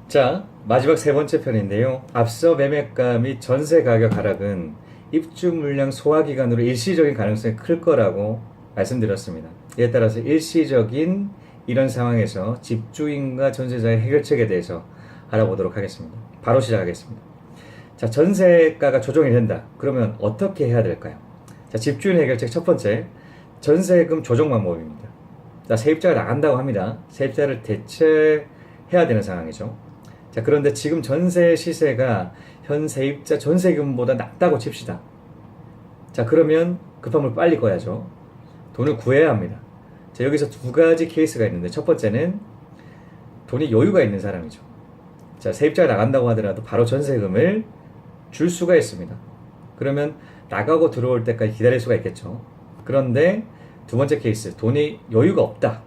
자, 마지막 세 번째 편인데요. 앞서 매매가 및 전세 가격 하락은 입주 물량 소화 기간으로 일시적인 가능성이 클 거라고 말씀드렸습니다. 이에 따라서 일시적인 이런 상황에서 집주인과 전세자의 해결책에 대해서 알아보도록 하겠습니다. 바로 시작하겠습니다. 자, 전세가가 조정이 된다. 그러면 어떻게 해야 될까요? 자, 집주인 해결책 첫 번째, 전세금 조정 방법입니다. 자, 세입자가 나간다고 합니다. 세입자를 대체해야 되는 상황이죠. 자, 그런데 지금 전세 시세가 현 세입자 전세금보다 낮다고 칩시다. 자, 그러면 급한 물 빨리 꺼야죠. 돈을 구해야 합니다. 자, 여기서 두 가지 케이스가 있는데 첫 번째는 돈이 여유가 있는 사람이죠. 자, 세입자가 나간다고 하더라도 바로 전세금을 줄 수가 있습니다. 그러면 나가고 들어올 때까지 기다릴 수가 있겠죠. 그런데 두 번째 케이스, 돈이 여유가 없다.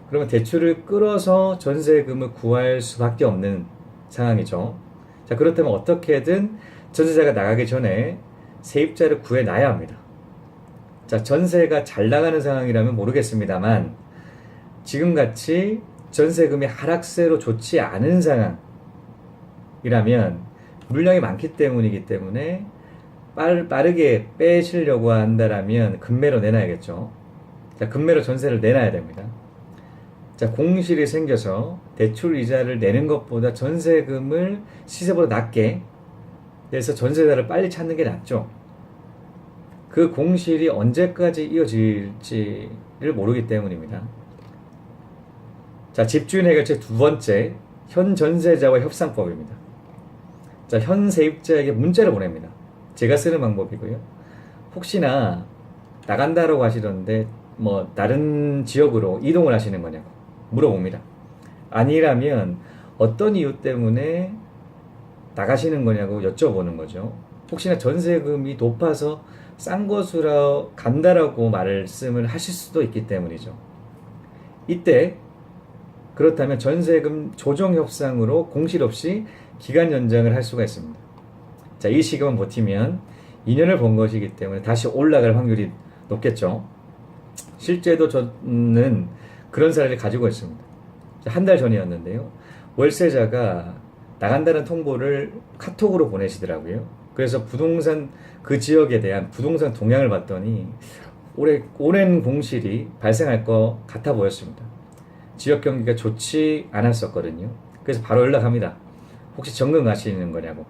그러면 대출을 끌어서 전세금을 구할 수밖에 없는 상황이죠. 자, 그렇다면 어떻게든 전세자가 나가기 전에 세입자를 구해놔야 합니다. 자, 전세가 잘 나가는 상황이라면 모르겠습니다만 지금같이 전세금이 하락세로 좋지 않은 상황이라면 물량이 많기 때문이기 때문에 빠르게 빼시려고 한다라면 급매로 내놔야겠죠. 자, 급매로 전세를 내놔야 됩니다. 자, 공실이 생겨서 대출 이자를 내는 것보다 전세금을 시세보다 낮게 내서 전세자를 빨리 찾는 게 낫죠. 그 공실이 언제까지 이어질지를 모르기 때문입니다. 자, 집주인 해결책 두 번째, 현 전세자와 협상법입니다. 자, 현 세입자에게 문자를 보냅니다. 제가 쓰는 방법이고요. 혹시나 나간다라고 하시던데 다른 지역으로 이동을 하시는 거냐고 물어봅니다. 아니라면 어떤 이유 때문에 나가시는 거냐고 여쭤보는 거죠. 혹시나 전세금이 높아서 싼 곳으로 간다라고 말씀을 하실 수도 있기 때문이죠. 이때 그렇다면 전세금 조정 협상으로 공실 없이 기간 연장을 할 수가 있습니다. 자, 이 시기만 버티면 2년을 번 것이기 때문에 다시 올라갈 확률이 높겠죠. 실제도 저는 그런 사례를 가지고 있습니다. 한 달 전이었는데요. 월세자가 나간다는 통보를 카톡으로 보내시더라고요. 그래서 부동산 그 지역에 대한 부동산 동향을 봤더니 오랜 공실이 발생할 것 같아 보였습니다. 지역 경기가 좋지 않았었거든요. 그래서 바로 연락합니다. 혹시 정금 가시는 거냐고.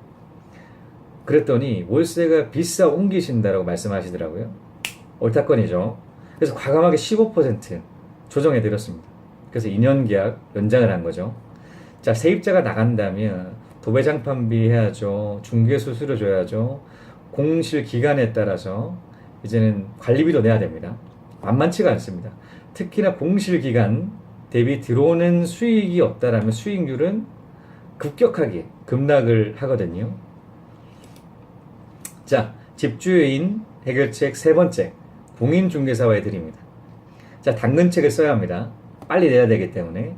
그랬더니 월세가 비싸 옮기신다라고 말씀하시더라고요. 옳다건이죠. 그래서 과감하게 15% 조정해드렸습니다. 그래서 2년 계약 연장을 한 거죠. 자, 세입자가 나간다면 도배장판비 해야죠. 중개수수료 줘야죠. 공실 기간에 따라서 이제는 관리비도 내야 됩니다. 만만치가 않습니다. 특히나 공실 기간 대비 들어오는 수익이 없다라면 수익률은 급격하게 급락을 하거든요. 자, 집주인 해결책 세 번째, 공인중개사와의 드립니다. 자, 당근책을 써야 합니다. 빨리 내야 되기 때문에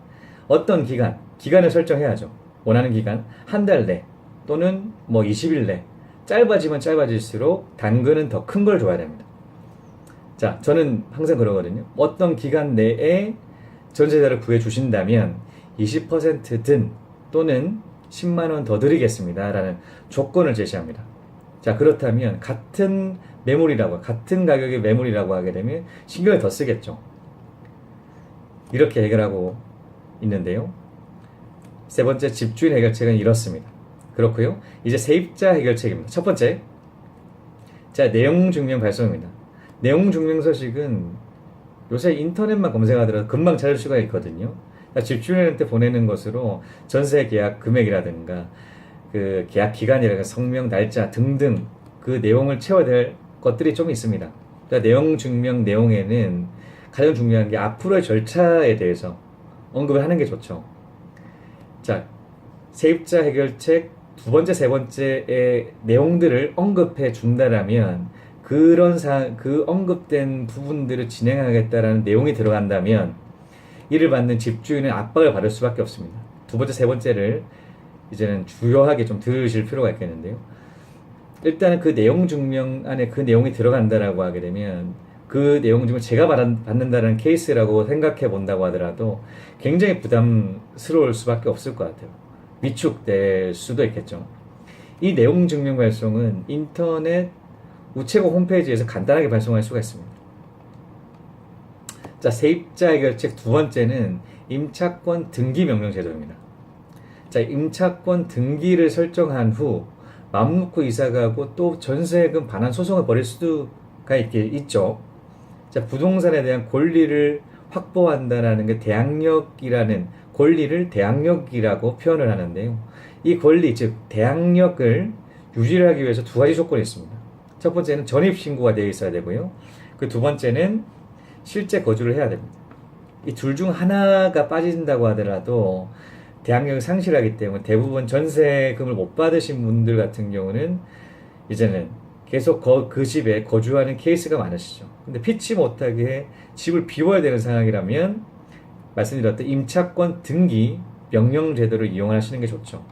어떤 기간을 설정해야죠. 원하는 기간, 한 달 내 또는 20일 내, 짧아지면 짧아질수록 당근은 더 큰 걸 줘야 됩니다. 자, 저는 항상 그러거든요. 어떤 기간 내에 전세자를 구해주신다면 20%든 또는 10만 원 더 드리겠습니다 라는 조건을 제시합니다. 자, 그렇다면 같은 가격의 매물이라고 하게 되면 신경을 더 쓰겠죠. 이렇게 해결하고 있는데요. 세 번째 집주인 해결책은 이렇습니다. 그렇고요. 이제 세입자 해결책입니다. 첫 번째, 자, 내용 증명 발송입니다. 내용 증명 서식은 요새 인터넷만 검색하더라도 금방 찾을 수가 있거든요. 집주인한테 보내는 것으로 전세 계약 금액이라든가 그 계약 기간이라든가 성명 날짜 등등 그 내용을 채워야 될 것들이 좀 있습니다. 내용 증명 내용에는 가장 중요한 게 앞으로의 절차에 대해서 언급을 하는 게 좋죠. 자, 세입자 해결책 두 번째, 세 번째의 내용들을 언급해 준다라면 그 언급된 부분들을 진행하겠다라는 내용이 들어간다면 이를 받는 집주인은 압박을 받을 수밖에 없습니다. 두 번째, 세 번째를 이제는 주요하게 좀 들으실 필요가 있겠는데요. 일단은 그 내용 증명 안에 그 내용이 들어간다라고 하게 되면 그 내용 중에 제가 받는다는 케이스라고 생각해 본다고 하더라도 굉장히 부담스러울 수밖에 없을 것 같아요. 위축될 수도 있겠죠. 이 내용 증명 발송은 인터넷 우체국 홈페이지에서 간단하게 발송할 수가 있습니다. 자, 세입자 해결책 두 번째는 임차권 등기 명령 제도입니다. 자, 임차권 등기를 설정한 후 맘 놓고 이사가고 또 전세금 반환 소송을 벌일 수가 있죠. 자, 부동산에 대한 권리를 확보한다는 게 대항력이라는 권리를 대항력이라고 표현을 하는데요. 이 권리, 즉 대항력을 유지하기 위해서 두 가지 조건이 있습니다. 첫 번째는 전입신고가 되어 있어야 되고요. 그 두 번째는 실제 거주를 해야 됩니다. 이 둘 중 하나가 빠진다고 하더라도 대항력을 상실하기 때문에 대부분 전세금을 못 받으신 분들 같은 경우는 이제는 계속 그 집에 거주하는 케이스가 많으시죠. 근데 피치 못하게 집을 비워야 되는 상황이라면 말씀드렸던 임차권 등기 명령 제도를 이용하시는 게 좋죠.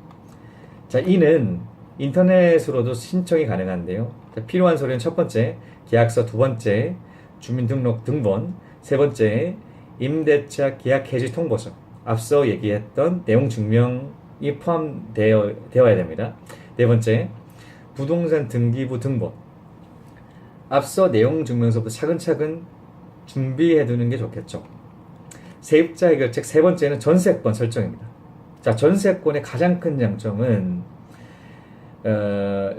자, 이는 인터넷으로도 신청이 가능한데요. 자, 필요한 서류는 첫 번째, 계약서, 두 번째, 주민등록 등본, 세 번째, 임대차 계약 해지 통보서, 앞서 얘기했던 내용 증명이 포함되어야 됩니다. 네 번째, 부동산 등기부 등본. 앞서 내용 증명서부터 차근차근 준비해두는 게 좋겠죠. 세입자 해결책 세 번째는 전세권 설정입니다. 자, 전세권의 가장 큰 장점은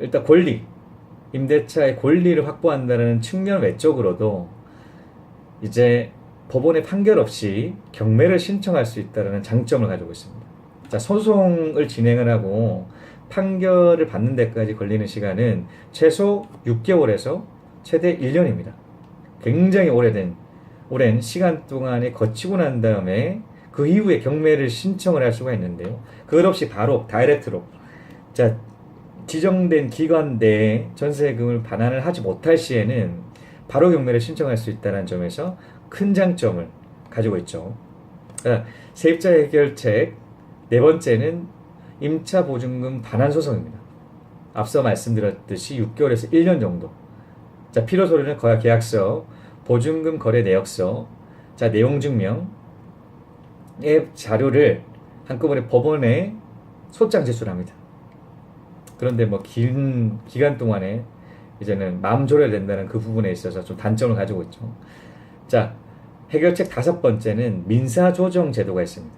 일단 권리, 임대차의 권리를 확보한다는 측면 외적으로도 이제 법원의 판결 없이 경매를 신청할 수 있다는 장점을 가지고 있습니다. 자, 소송을 진행을 하고 판결을 받는 데까지 걸리는 시간은 최소 6개월에서 최대 1년입니다. 굉장히 오랜 시간 동안에 거치고 난 다음에 그 이후에 경매를 신청을 할 수가 있는데요. 그것 없이 바로 다이렉트로, 자, 지정된 기간 내에 전세금을 반환을 하지 못할 시에는 바로 경매를 신청할 수 있다는 점에서 큰 장점을 가지고 있죠. 세입자 해결책 네 번째는 임차보증금 반환 소송입니다. 앞서 말씀드렸듯이 6개월에서 1년 정도. 자, 필요 서류는 거래 계약서, 보증금 거래 내역서, 자, 내용 증명의 자료를 한꺼번에 법원에 소장 제출합니다. 그런데 뭐 긴 기간 동안에 이제는 마음 졸여야 된다는 그 부분에 있어서 좀 단점을 가지고 있죠. 자, 해결책 다섯 번째는 민사조정 제도가 있습니다.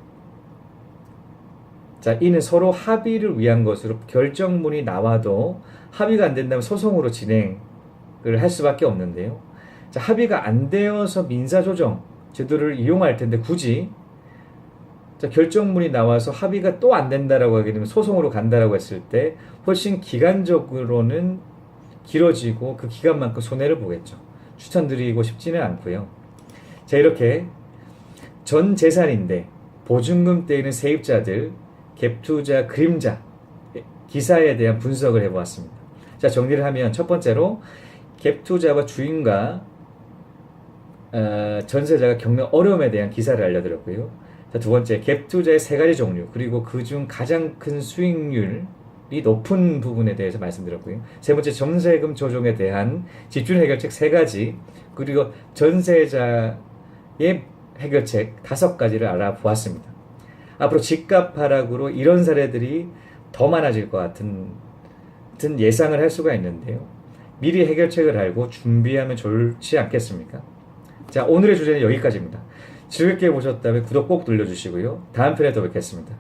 자, 이는 서로 합의를 위한 것으로 결정문이 나와도 합의가 안 된다면 소송으로 진행을 할 수밖에 없는데요. 자, 합의가 안 되어서 민사조정 제도를 이용할 텐데 굳이 자, 결정문이 나와서 합의가 또 안 된다라고 하게 되면 소송으로 간다라고 했을 때 훨씬 기간적으로는 길어지고 그 기간만큼 손해를 보겠죠. 추천드리고 싶지는 않고요. 자, 이렇게 전 재산인데 보증금 떼이는 세입자들, 갭투자 그림자, 기사에 대한 분석을 해보았습니다. 자, 정리를 하면 첫 번째로 갭투자와 주인과 전세자가 겪는 어려움에 대한 기사를 알려드렸고요. 자, 두 번째, 갭투자의 세 가지 종류, 그리고 그중 가장 큰 수익률이 높은 부분에 대해서 말씀드렸고요. 세 번째, 전세금 조정에 대한 집중 해결책 세 가지, 그리고 전세자의 해결책 5가지를 알아보았습니다. 앞으로 집값 하락으로 이런 사례들이 더 많아질 것 같은 예상을 할 수가 있는데요. 미리 해결책을 알고 준비하면 좋지 않겠습니까? 자, 오늘의 주제는 여기까지입니다. 즐겁게 보셨다면 구독 꼭 눌러주시고요. 다음 편에 또 뵙겠습니다.